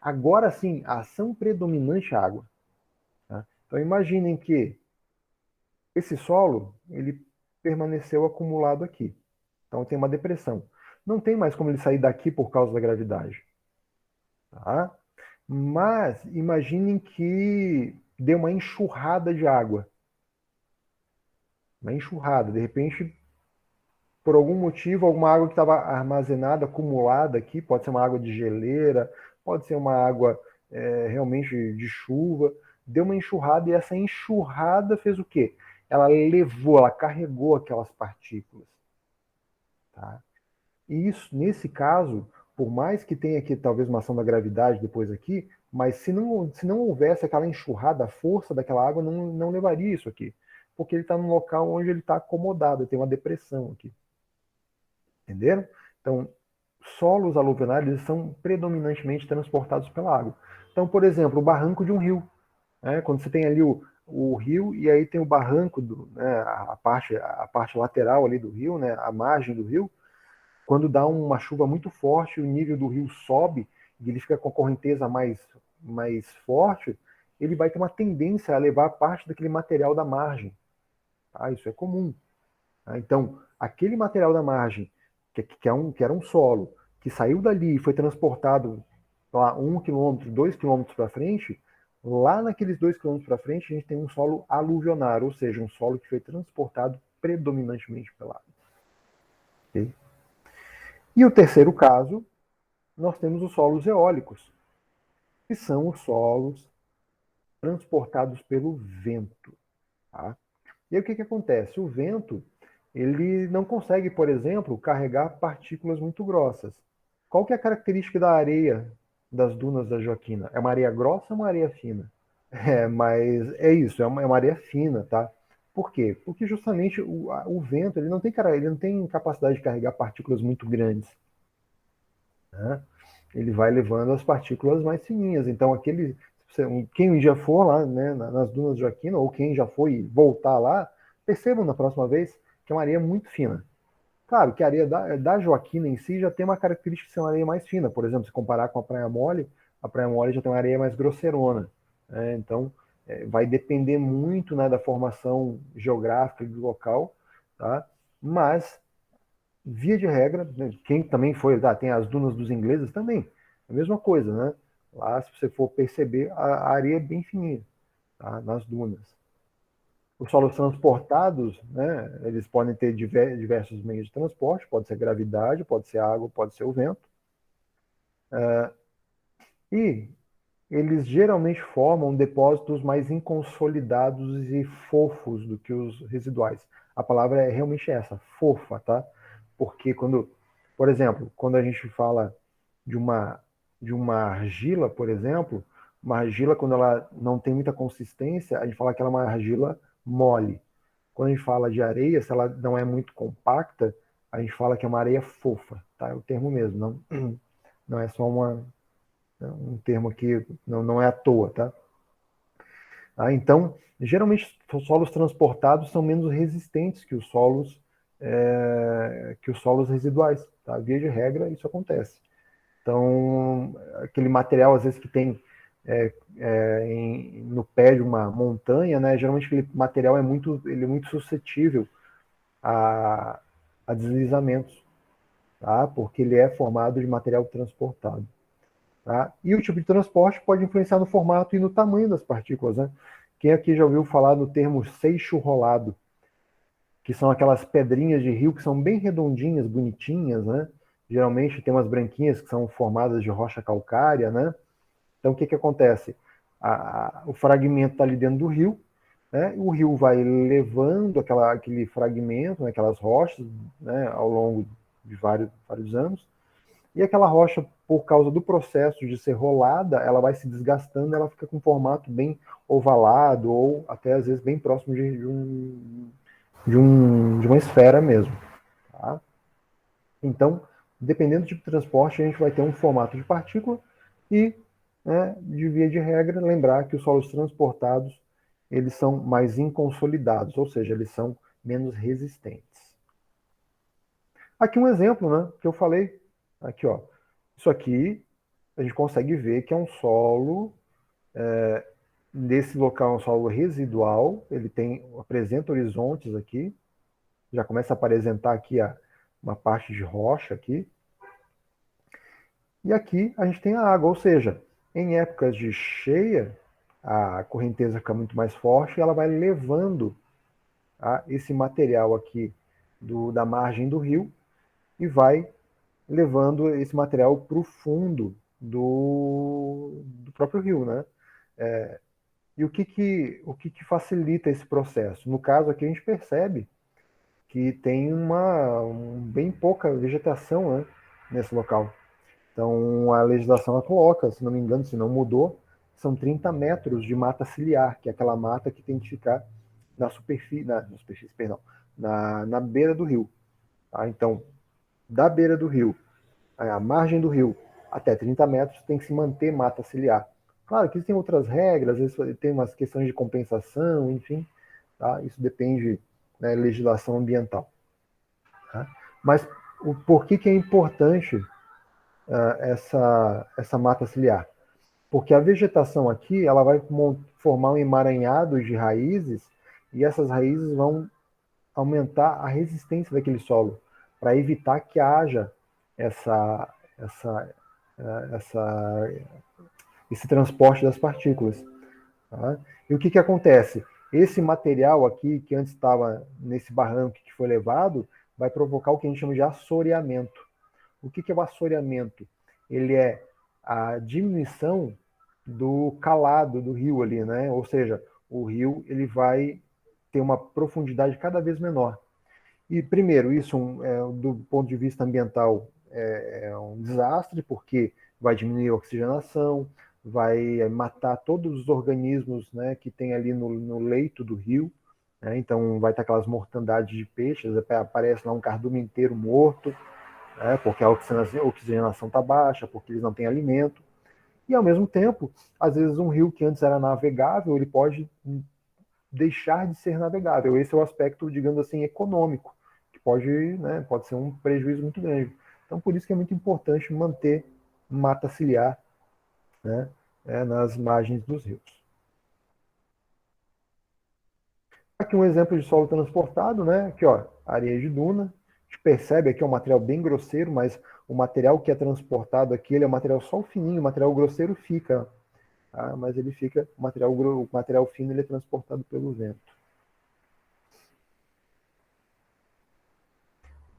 Agora sim, a ação predominante é a água. Tá? Então imaginem que esse solo ele permaneceu acumulado aqui. Então tem uma depressão. Não tem mais como ele sair daqui por causa da gravidade. Tá? Mas imaginem que deu uma enxurrada de água. Uma enxurrada. De repente, por algum motivo, alguma água que estava armazenada, acumulada aqui, pode ser uma água de geleira, pode ser uma água realmente de chuva, deu uma enxurrada e essa enxurrada fez o quê? Ela levou, ela carregou aquelas partículas. Tá? E isso, nesse caso, por mais que tenha aqui talvez uma ação da gravidade depois aqui, mas se não houvesse aquela enxurrada, a força daquela água não levaria isso aqui. Porque ele está num local onde ele está acomodado, tem uma depressão aqui. Entenderam? Então, solos aluvionais são predominantemente transportados pela água. Então, por exemplo, o barranco de um rio. Né? Quando você tem ali o rio e aí tem o barranco, né, a parte lateral ali do rio, né, a margem do rio, quando dá uma chuva muito forte, o nível do rio sobe e ele fica com a correnteza mais forte, ele vai ter uma tendência a levar parte daquele material da margem. Tá? Isso é comum. Tá? Então, aquele material da margem, que era um solo, que saiu dali e foi transportado lá 1 quilômetro, 2 quilômetros para frente, lá naqueles 2 quilômetros para frente a gente tem um solo aluvionar, ou seja, um solo que foi transportado predominantemente pela água. Okay? E o terceiro caso, nós temos os solos eólicos, que são os solos transportados pelo vento. Tá? E aí o que acontece? O vento ele não consegue, por exemplo, carregar partículas muito grossas. Qual que é a característica da areia das dunas da Joaquina? É uma areia grossa ou uma areia fina? Mas é isso, é uma areia fina, tá? Por quê? Porque justamente o vento ele não tem capacidade de carregar partículas muito grandes. Né? Ele vai levando as partículas mais fininhas. Então, quem um dia for lá, né, nas dunas de Joaquina, ou quem já foi voltar lá, percebam na próxima vez que é uma areia muito fina. Claro que a areia da Joaquina em si já tem uma característica de ser uma areia mais fina. Por exemplo, se comparar com a Praia Mole já tem uma areia mais grosseirona. Né? Então, vai depender muito, né, da formação geográfica do local, tá? Mas via de regra, né, quem também foi, tem as dunas dos ingleses também, a mesma coisa, né? Lá, se você for perceber, a areia é bem fininha, tá? Nas dunas. Os solos transportados, né, eles podem ter diversos meios de transporte, pode ser gravidade, pode ser água, pode ser o vento. E eles geralmente formam depósitos mais inconsolidados e fofos do que os residuais. A palavra é realmente essa, fofa, tá? Porque por exemplo, quando a gente fala de uma argila, por exemplo, uma argila, quando ela não tem muita consistência, a gente fala que ela é uma argila mole. Quando a gente fala de areia, se ela não é muito compacta, a gente fala que é uma areia fofa, tá? É o termo mesmo, não é só um termo aqui, não é à toa, tá? Então, geralmente, os solos transportados são menos resistentes que os solos residuais, tá? Via de regra, isso acontece. Então, aquele material, às vezes, que tem no pé de uma montanha, né? Geralmente aquele material ele é muito suscetível a, a deslizamentos, tá? Porque ele é formado de material transportado. Tá? E o tipo de transporte pode influenciar no formato e no tamanho das partículas. Né? Quem aqui já ouviu falar no termo seixo rolado, que são aquelas pedrinhas de rio que são bem redondinhas, bonitinhas, né? Geralmente tem umas branquinhas que são formadas de rocha calcária, né? Então o que acontece? O fragmento está ali dentro do rio, né? O rio vai levando aquele fragmento, né? Aquelas rochas, né? Ao longo de vários anos, e aquela rocha, por causa do processo de ser rolada, ela vai se desgastando, ela fica com um formato bem ovalado ou até às vezes bem próximo de uma esfera mesmo. Tá? Então, dependendo do tipo de transporte, a gente vai ter um formato de partícula e, né, de via de regra, lembrar que os solos transportados eles são mais inconsolidados, ou seja, eles são menos resistentes. Aqui um exemplo, né, que eu falei. Aqui, ó. Isso aqui a gente consegue ver que é um solo, nesse local é um solo residual, ele apresenta horizontes aqui, já começa a apresentar aqui uma parte de rocha aqui, e aqui a gente tem a água, ou seja, em épocas de cheia, a correnteza fica muito mais forte e ela vai levando esse material aqui da margem do rio e vai levando esse material para o fundo do próprio rio, né? E o que facilita esse processo? No caso aqui a gente percebe que tem bem pouca vegetação, né, nesse local. Então a legislação ela coloca, se não me engano, se não mudou, são 30 metros de mata ciliar, que é aquela mata que tem que ficar na superfície, perdão, na beira do rio. Tá? Então, da beira do rio, a margem do rio, até 30 metros, tem que se manter mata ciliar. Claro que existem outras regras, às vezes tem umas questões de compensação, enfim, tá? Isso depende da legislação ambiental. Tá? Mas por que é importante essa mata ciliar? Porque a vegetação aqui ela vai formar um emaranhado de raízes e essas raízes vão aumentar a resistência daquele solo para evitar que haja essa, essa, essa, esse transporte das partículas. Tá? E o que acontece? Esse material aqui, que antes estava nesse barranco que foi levado, vai provocar o que a gente chama de assoreamento. O que é o assoreamento? Ele é a diminuição do calado do rio ali, né? Ou seja, o rio ele vai ter uma profundidade cada vez menor. E, primeiro, isso, do ponto de vista ambiental, é um desastre, porque vai diminuir a oxigenação, vai matar todos os organismos, né, que tem ali no leito do rio. Né? Então, vai ter aquelas mortandades de peixes, aparece lá um cardume inteiro morto, né, porque a oxigenação está baixa, porque eles não têm alimento. E, ao mesmo tempo, às vezes um rio que antes era navegável, ele pode deixar de ser navegável. Esse é o aspecto, digamos assim, econômico, que pode ser um prejuízo muito grande. Então, por isso que é muito importante manter mata ciliar, né, nas margens dos rios. Aqui um exemplo de solo transportado, né? Aqui, ó, areia de duna. A gente percebe aqui é um material bem grosseiro, mas o material que é transportado aqui ele é um material só fininho, o material grosseiro fica, tá? Mas ele fica, o material fino ele é transportado pelo vento.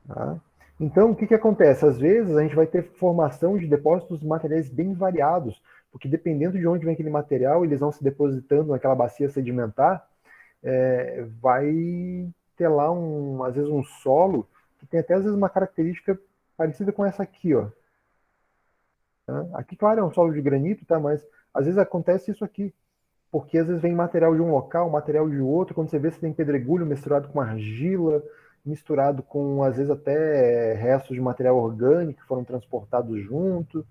Tá? Então, o que acontece? Às vezes a gente vai ter formação de depósitos de materiais bem variados, porque dependendo de onde vem aquele material, eles vão se depositando naquela bacia sedimentar, vai ter lá, às vezes, um solo que tem até às vezes uma característica parecida com essa aqui, ó. Tá? Aqui, claro, é um solo de granito, tá? Mas às vezes acontece isso aqui, porque às vezes vem material de um local, material de outro, quando você vê se tem pedregulho misturado com argila, misturado com, às vezes, até restos de material orgânico que foram transportados junto.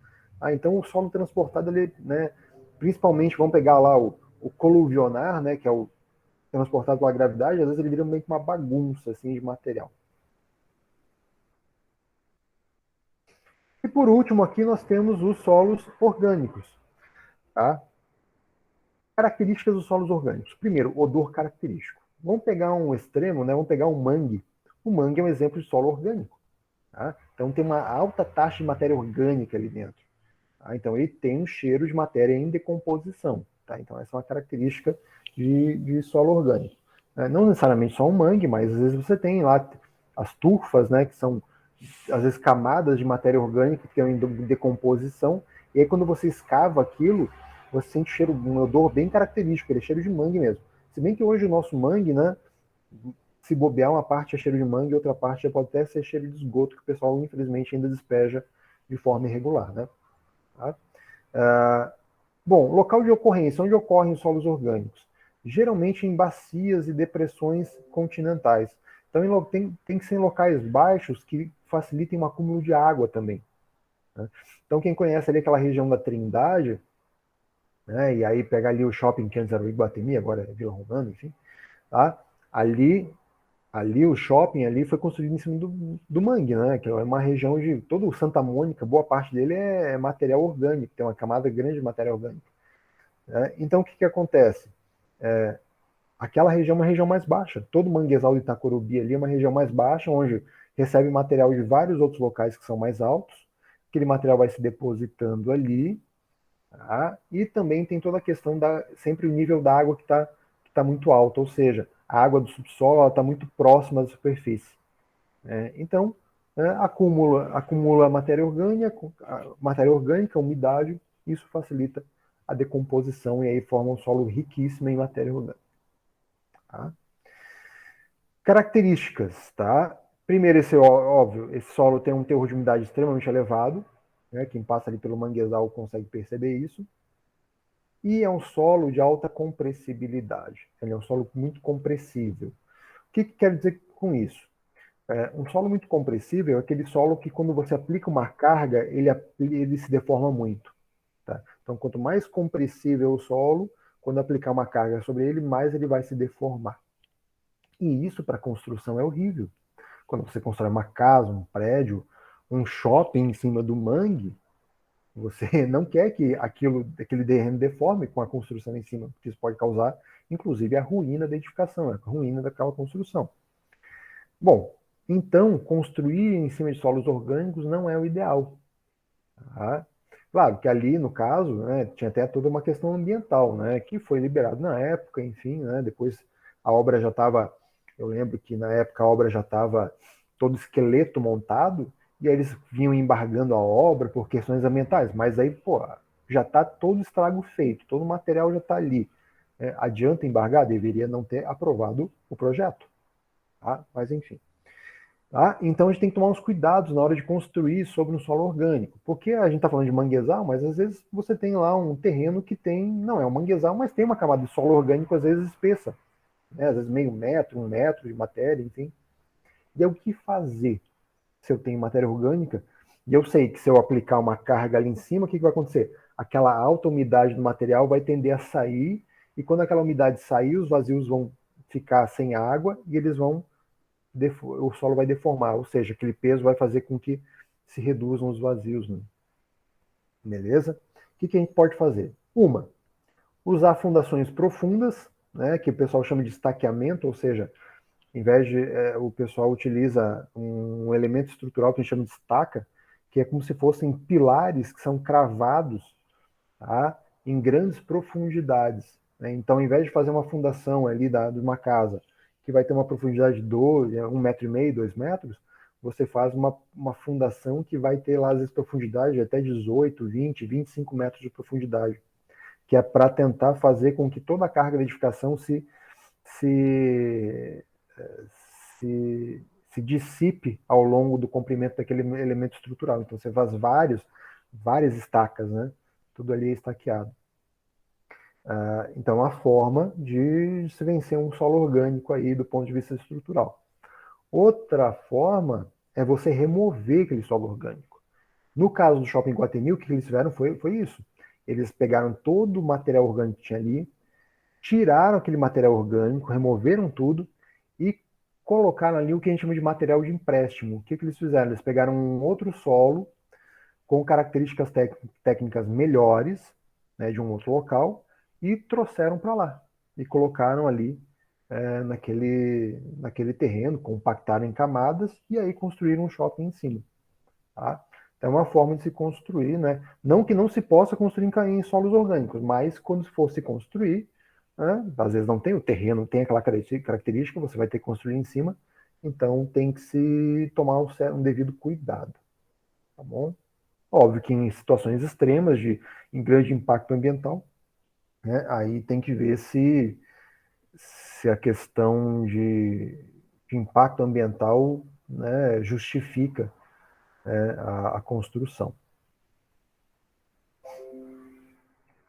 Então o solo transportado, ele, né, principalmente, vamos pegar lá o coluvionar, né, que é o transportado pela gravidade, às vezes ele vira meio que uma bagunça assim, de material. E por último aqui nós temos os solos orgânicos. Tá? Características dos solos orgânicos. Primeiro, odor característico. Vamos pegar um extremo, né? Vamos pegar um mangue. O mangue é um exemplo de solo orgânico. Tá? Então tem uma alta taxa de matéria orgânica ali dentro. Tá? Então ele tem um cheiro de matéria em decomposição. Tá? Então essa é uma característica de solo orgânico. Não necessariamente só um mangue, mas às vezes você tem lá as turfas, né? Que são às vezes camadas de matéria orgânica que estão em decomposição. E aí quando você escava aquilo, você sente cheiro, um odor bem característico, ele é cheiro de mangue mesmo. Se bem que hoje o nosso mangue, né, se bobear, uma parte é cheiro de mangue, outra parte já pode até ser cheiro de esgoto, que o pessoal, infelizmente, ainda despeja de forma irregular. Né? Tá? Bom, local de ocorrência, onde ocorrem os solos orgânicos? Geralmente em bacias e depressões continentais. Então tem que ser em locais baixos que facilitem o acúmulo de água também. Né? Então quem conhece ali aquela região da Trindade, né, e aí pega ali o shopping que antes era o Iguatemi, agora é Vila Romana, enfim, tá? Ali o shopping ali foi construído em cima do mangue, né? Que é uma região de todo o Santa Mônica, boa parte dele é material orgânico, tem uma camada grande de material orgânico. Né? Então o que acontece? Aquela região é uma região mais baixa. Todo o manguezal de Itacorubi ali é uma região mais baixa, onde recebe material de vários outros locais que são mais altos. Aquele material vai se depositando ali. Tá? E também tem toda a questão da sempre o nível da água que tá muito alto, ou seja, a água do subsolo está muito próxima da superfície. Então, acumula matéria orgânica, umidade, isso facilita a decomposição e aí forma um solo riquíssimo em matéria orgânica. Tá? Características, tá? Primeiro, óbvio, esse solo tem um teor de umidade extremamente elevado, né? Quem passa ali pelo manguezal consegue perceber isso. E é um solo de alta compressibilidade. Ele é um solo muito compressível. O que quer dizer com isso? Um solo muito compressível é aquele solo que, quando você aplica uma carga, ele se deforma muito. Tá? Então, quanto mais compressível o solo, quando aplicar uma carga sobre ele, mais ele vai se deformar. E isso para construção é horrível. Quando você constrói uma casa, um prédio, um shopping em cima do mangue, você não quer que aquele terreno deforme com a construção em cima, porque isso pode causar, inclusive, a ruína da edificação, a ruína daquela construção. Bom, então, construir em cima de solos orgânicos não é o ideal. Tá? Claro que ali, no caso, né, tinha até toda uma questão ambiental, né, que foi liberado na época, enfim, né, depois a obra já estava, eu lembro que na época a obra já estava todo esqueleto montado, e aí eles vinham embargando a obra por questões ambientais, mas aí, pô, já está todo estrago feito, todo o material já está ali. Adianta embargar? Deveria não ter aprovado o projeto. Tá? Mas enfim. Tá? Então a gente tem que tomar uns cuidados na hora de construir sobre um solo orgânico, porque a gente está falando de manguezal, mas às vezes você tem lá um terreno que não é um manguezal, mas tem uma camada de solo orgânico às vezes espessa, né? Às vezes meio metro, 1 metro de matéria, enfim. E aí o que fazer se eu tenho matéria orgânica? E eu sei que se eu aplicar uma carga ali em cima, o que vai acontecer? Aquela alta umidade do material vai tender a sair, e quando aquela umidade sair, os vazios vão ficar sem água e eles vão o solo vai deformar, ou seja, aquele peso vai fazer com que se reduzam os vazios. Né? Beleza? O que a gente pode fazer? Usar fundações profundas, né, que o pessoal chama de estaqueamento, ou seja, em vez de o pessoal utiliza um elemento estrutural que a gente chama de estaca, que é como se fossem pilares que são cravados, tá, em grandes profundidades. Né? Então, ao invés de fazer uma fundação ali de uma casa que vai ter uma profundidade de 1,5 m, 2 metros, você faz uma fundação que vai ter lá, às vezes, profundidade de até 18, 20, 25 metros de profundidade, que é para tentar fazer com que toda a carga da edificação se se dissipe ao longo do comprimento daquele elemento estrutural. Então você faz várias estacas, né? Tudo ali é estaqueado. Então é uma forma de se vencer um solo orgânico aí do ponto de vista estrutural. Outra forma é você remover aquele solo orgânico. No caso do Shopping Iguatemi, o que eles fizeram foi isso. Eles pegaram todo o material orgânico que tinha ali, tiraram aquele material orgânico, removeram tudo e colocaram ali o que a gente chama de material de empréstimo. O que eles fizeram? Eles pegaram um outro solo com características técnicas melhores, né, de um outro local, e trouxeram para lá. E colocaram ali naquele terreno, compactaram em camadas e aí construíram um shopping em cima. Tá? Então, é uma forma de se construir, né? Não que não se possa construir em solos orgânicos, mas quando for se construir, né, às vezes não tem o terreno, tem aquela característica, você vai ter que construir em cima, então tem que se tomar um devido cuidado. Tá bom? Óbvio que em situações extremas, em grande impacto ambiental, né, aí tem que ver se a questão de impacto ambiental, né, justifica, né, a construção.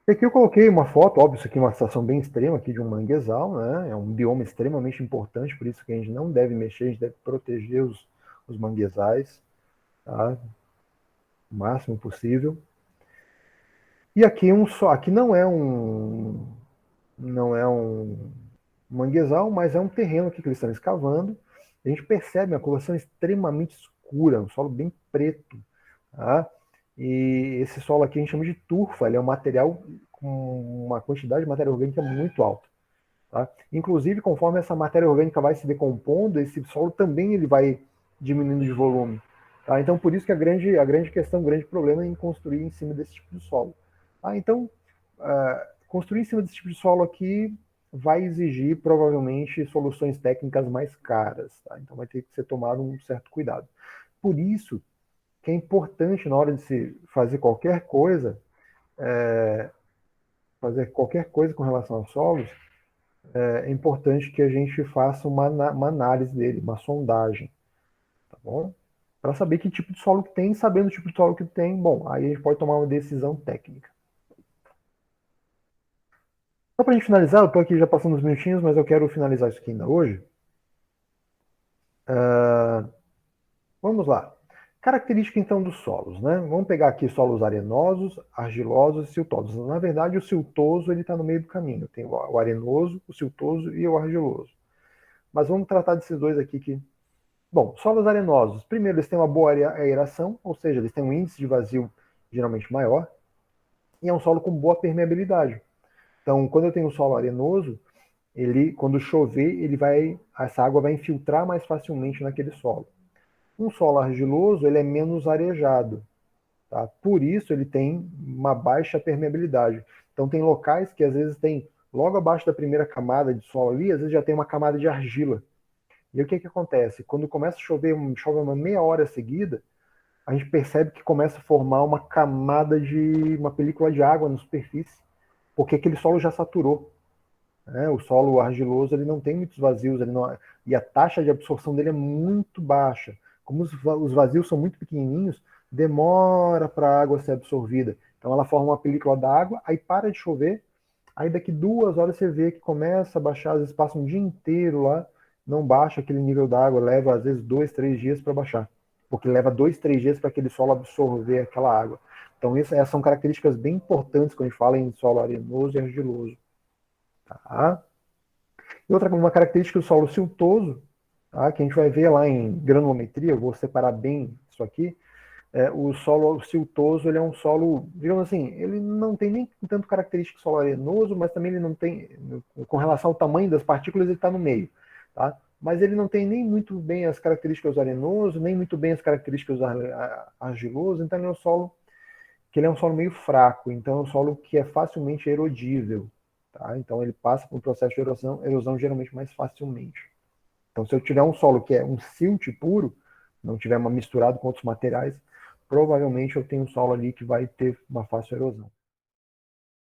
E aqui eu coloquei uma foto, óbvio, isso aqui é uma situação bem extrema aqui de um manguezal, né? É um bioma extremamente importante, por isso que a gente não deve mexer, a gente deve proteger os manguezais, tá? O máximo possível. E aqui aqui não é um manguezal, mas é um terreno que eles estão escavando. A gente percebe uma coloração extremamente escura, um solo bem preto, tá? E esse solo aqui a gente chama de turfa, ele é um material com uma quantidade de matéria orgânica muito alta. Tá? Inclusive, conforme essa matéria orgânica vai se decompondo, esse solo também ele vai diminuindo de volume. Tá? Então, por isso que a grande questão, o grande problema é em construir em cima desse tipo de solo. Tá? Então, construir em cima desse tipo de solo aqui vai exigir, provavelmente, soluções técnicas mais caras. Tá? Então, vai ter que ser tomado um certo cuidado. Por isso que é importante, na hora de se fazer qualquer coisa com relação aos solos, é importante que a gente faça uma análise dele, uma sondagem, tá bom? Para saber que tipo de solo que tem, sabendo o tipo de solo que tem, bom, aí a gente pode tomar uma decisão técnica. Só para a gente finalizar, eu estou aqui já passando uns minutinhos, mas eu quero finalizar isso aqui ainda hoje. Vamos lá. Característica então dos solos, né? Vamos pegar aqui solos arenosos, argilosos e siltosos. Na verdade, o siltoso ele está no meio do caminho. Tem o arenoso, o siltoso e o argiloso. Mas vamos tratar desses dois aqui que... Bom, solos arenosos. Primeiro, eles têm uma boa aeração, ou seja, eles têm um índice de vazio geralmente maior, e é um solo com boa permeabilidade. Então, quando eu tenho um solo arenoso, quando chover, essa água vai infiltrar mais facilmente naquele solo. Um solo argiloso, ele é menos arejado, tá? Por isso ele tem uma baixa permeabilidade. Então tem locais que às vezes tem, logo abaixo da primeira camada de solo ali, às vezes já tem uma camada de argila. E o que acontece? Quando começa a chover, chove uma meia hora seguida, a gente percebe que começa a formar uma camada uma película de água na superfície, porque aquele solo já saturou. Né? O solo argiloso ele não tem muitos vazios, e a taxa de absorção dele é muito baixa. Como os vazios são muito pequenininhos, demora para a água ser absorvida. Então ela forma uma película d'água, aí para de chover, aí daqui 2 horas você vê que começa a baixar, às vezes passa um dia inteiro lá, não baixa aquele nível d'água, leva às vezes 2, 3 dias para baixar. Porque leva 2, 3 dias para aquele solo absorver aquela água. Então essas são características bem importantes quando a gente fala em solo arenoso e argiloso. Tá? E uma característica do solo siltoso, tá? Que a gente vai ver lá em granulometria, eu vou separar bem isso aqui. O solo siltoso ele é um solo, digamos assim, ele não tem nem tanto característica de solo arenoso, mas também ele não tem, com relação ao tamanho das partículas, ele está no meio. Tá? Mas ele não tem nem muito bem as características do arenoso, nem muito bem as características do argiloso, então ele é um solo que ele é um solo meio fraco, então é um solo que é facilmente erodível. Tá? Então ele passa por um processo de erosão geralmente mais facilmente. Então se eu tiver um solo que é um silt puro, não tiver misturado com outros materiais, provavelmente eu tenho um solo ali que vai ter uma fácil erosão.